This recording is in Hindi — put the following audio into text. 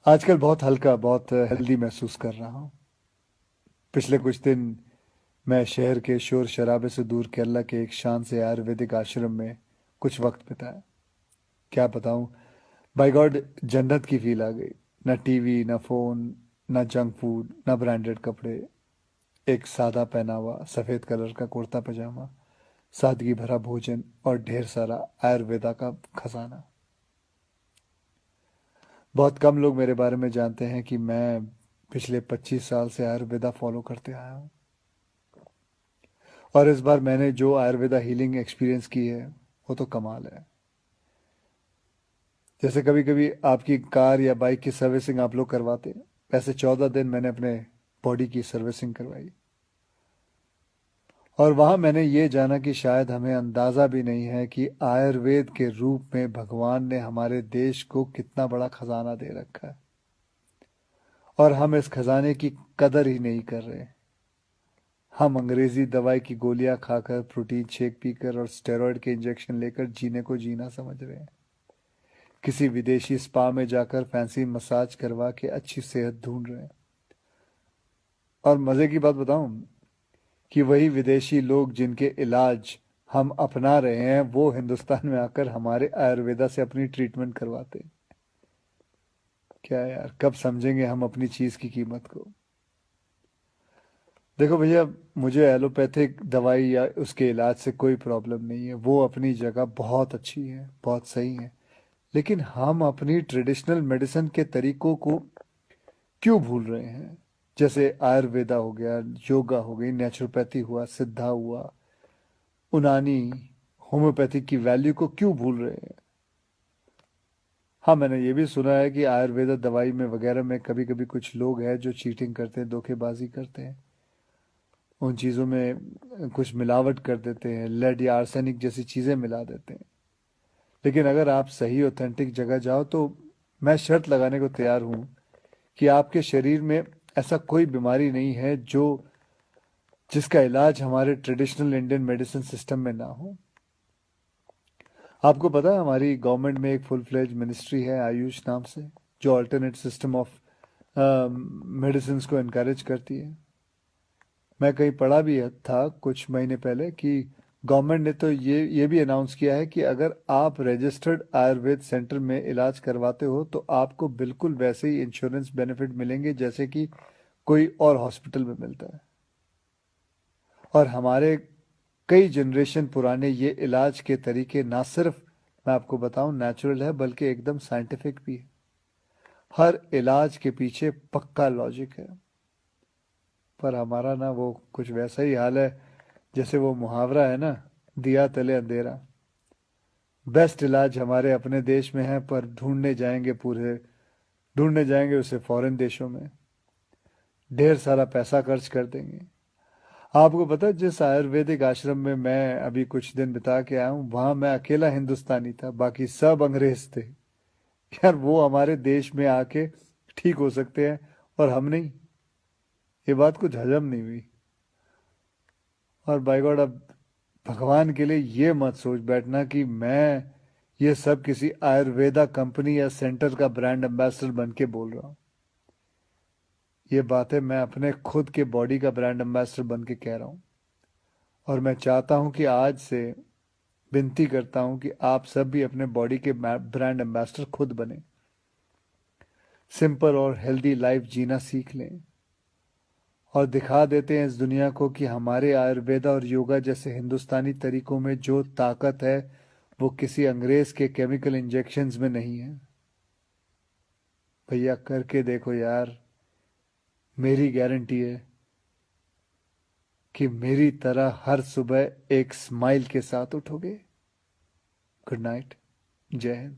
आजकल बहुत हल्का, बहुत हेल्दी महसूस कर रहा हूँ। पिछले कुछ दिन मैं शहर के शोर शराबे से दूर केरला के एक शांत से आयुर्वेदिक आश्रम में कुछ वक्त बिताया। क्या बताऊँ, बाय गॉड, जन्नत की फील आ गई। ना टीवी, ना फोन, ना जंक फूड, ना ब्रांडेड कपड़े। एक सादा पहनावा, सफेद कलर का कुर्ता पजामा, सादगी भरा भोजन और ढेर सारा आयुर्वेदा का खजाना। बहुत कम लोग मेरे बारे में जानते हैं कि मैं पिछले 25 साल से आयुर्वेदा फॉलो करते आया हूँ। और इस बार मैंने जो आयुर्वेदा हीलिंग एक्सपीरियंस की है वो तो कमाल है। जैसे कभी कभी आपकी कार या बाइक की सर्विसिंग आप लोग करवाते हैं, वैसे 14 दिन मैंने अपने बॉडी की सर्विसिंग करवाई। और वहां मैंने ये जाना कि शायद हमें अंदाजा भी नहीं है कि आयुर्वेद के रूप में भगवान ने हमारे देश को कितना बड़ा खजाना दे रखा है, और हम इस खजाने की कदर ही नहीं कर रहे। हम अंग्रेजी दवाई की गोलियां खाकर, प्रोटीन शेक पीकर और स्टेरॉयड के इंजेक्शन लेकर जीने को जीना समझ रहे हैं। किसी विदेशी स्पा में जाकर फैंसी मसाज करवा के अच्छी सेहत ढूंढ रहे हैं। और मजे की बात बताऊं, कि वही विदेशी लोग जिनके इलाज हम अपना रहे हैं वो हिंदुस्तान में आकर हमारे आयुर्वेदा से अपनी ट्रीटमेंट करवाते हैं। क्या यार, कब समझेंगे हम अपनी चीज की कीमत को। देखो भैया, मुझे एलोपैथिक दवाई या उसके इलाज से कोई प्रॉब्लम नहीं है, वो अपनी जगह बहुत अच्छी है, बहुत सही है। लेकिन हम अपनी ट्रेडिशनल मेडिसिन के तरीकों को क्यों भूल रहे हैं? जैसे आयुर्वेदा हो गया, योगा हो गई, नेचुरोपैथी हुआ, सिद्धा हुआ, उनानी, होम्योपैथिक की वैल्यू को क्यों भूल रहे हैं? हाँ, मैंने ये भी सुना है कि आयुर्वेदा दवाई में वगैरह में कभी कभी कुछ लोग हैं जो चीटिंग करते हैं, धोखेबाजी करते हैं। उन चीज़ों में कुछ मिलावट कर देते हैं, लेड या आर्सेनिक जैसी चीज़ें मिला देते हैं। लेकिन अगर आप सही ऑथेंटिक जगह जाओ तो मैं शर्त लगाने को तैयार हूँ कि आपके शरीर में ऐसा कोई बीमारी नहीं है जो जिसका इलाज हमारे ट्रेडिशनल इंडियन मेडिसिन सिस्टम में ना हो। आपको पता है हमारी गवर्नमेंट में एक फुल फ्लेज मिनिस्ट्री है आयुष नाम से, जो अल्टरनेट सिस्टम ऑफ मेडिसिन को इनकरेज करती है। मैं कहीं पढ़ा भी था कुछ महीने पहले कि गवर्नमेंट ने तो ये भी अनाउंस किया है कि अगर आप रजिस्टर्ड आयुर्वेद सेंटर में इलाज करवाते हो तो आपको बिल्कुल वैसे ही इंश्योरेंस बेनिफिट मिलेंगे जैसे कि कोई और हॉस्पिटल में मिलता है। और हमारे कई जनरेशन पुराने ये इलाज के तरीके ना सिर्फ, मैं आपको बताऊं, नेचुरल है बल्कि एकदम साइंटिफिक भी है। हर इलाज के पीछे पक्का लॉजिक है। पर हमारा ना वो कुछ वैसा ही हाल है, जैसे वो मुहावरा है ना, दिया तले अंधेरा। बेस्ट इलाज हमारे अपने देश में है पर ढूंढने जाएंगे उसे फॉरेन देशों में। ढेर सारा पैसा खर्च कर देंगे। आपको पता है जिस आयुर्वेदिक आश्रम में मैं अभी कुछ दिन बिता के आया हूँ, वहां मैं अकेला हिंदुस्तानी था, बाकी सब अंग्रेज थे। यार, वो हमारे देश में आके ठीक हो सकते हैं और हम नहीं। ये बात कुछ हजम नहीं हुई। और बाय गॉड, अब भगवान के लिए ये मत सोच बैठना कि मैं ये सब किसी आयुर्वेदा कंपनी या सेंटर का ब्रांड एम्बेसडर बन के बोल रहा हूँ। ये बातें मैं अपने खुद के बॉडी का ब्रांड एम्बेसडर बन के कह रहा हूँ। और मैं चाहता हूँ कि आज से विनती करता हूँ कि आप सब भी अपने बॉडी के ब्रांड एम्बेसडर खुद बने। सिंपल और हेल्दी लाइफ जीना सीख लें और दिखा देते हैं इस दुनिया को कि हमारे आयुर्वेदा और योगा जैसे हिंदुस्तानी तरीकों में जो ताकत है वो किसी अंग्रेज के केमिकल इंजेक्शंस में नहीं है। भैया, करके देखो यार। मेरी गारंटी है कि मेरी तरह हर सुबह एक स्माइल के साथ उठोगे। Good night. जय हिंद।